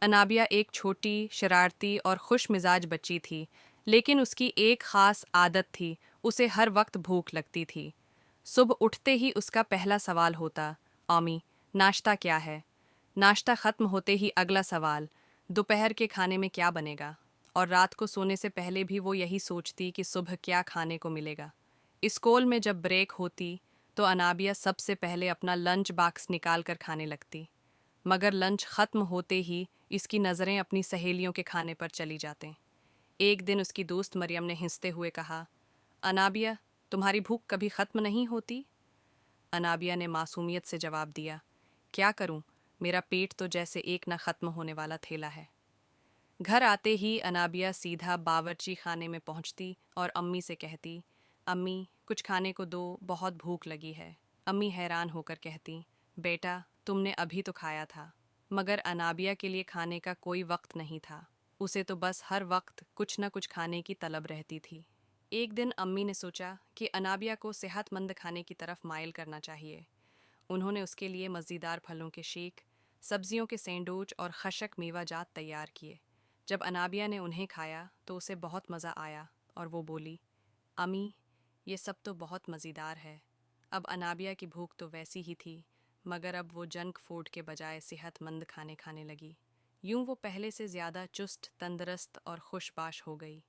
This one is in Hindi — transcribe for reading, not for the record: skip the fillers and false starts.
अनाबिया एक छोटी, शरारती और खुश मिजाज बच्ची थी, लेकिन उसकी एक ख़ास आदत थी, उसे हर वक्त भूख लगती थी। सुबह उठते ही उसका पहला सवाल होता, अम्मी, नाश्ता क्या है? नाश्ता ख़त्म होते ही अगला सवाल, दोपहर के खाने में क्या बनेगा? और रात को सोने से पहले भी वो यही सोचती कि सुबह क्या खाने को मिलेगा। स्कूल में जब ब्रेक होती, तो अनाबिया सबसे पहले अपना लंच बॉक्स निकाल कर खाने लगती। मगर लंच ख़त्म होते ही इसकी नज़रें अपनी सहेलियों के खाने पर चली जातें। एक दिन उसकी दोस्त मरियम ने हंसते हुए कहा, अनाबिया, तुम्हारी भूख कभी ख़त्म नहीं होती? अनाबिया ने मासूमियत से जवाब दिया, क्या करूं, मेरा पेट तो जैसे एक न ख़त्म होने वाला थैला है। घर आते ही अनाबिया सीधा बावर्ची खाने में पहुंचती और अम्मी से कहती, अम्मी, कुछ खाने को दो, बहुत भूख लगी है। अम्मी हैरान होकर कहती, बेटा, तुमने अभी तो खाया था। मगर अनाबिया के लिए खाने का कोई वक्त नहीं था। उसे तो बस हर वक्त कुछ न कुछ खाने की तलब रहती थी। एक दिन अम्मी ने सोचा कि अनाबिया को सेहतमंद खाने की तरफ माइल करना चाहिए। उन्होंने उसके लिए मज़ेदार फलों के शेक, सब्जियों के सैंडविच और खशक मेवाजात तैयार किए। जब अनाबिया ने उन्हें खाया तो उसे बहुत मज़ा आया और वो बोली, अम्मी, ये सब तो बहुत मज़ेदार है। अब अनाबिया की भूख तो वैसी ही थी, मगर अब वो जंक फूड के बजाय सेहतमंद खाने खाने लगी। यूं वो पहले से ज़्यादा चुस्त, तंदुरुस्त और खुशबाश हो गई।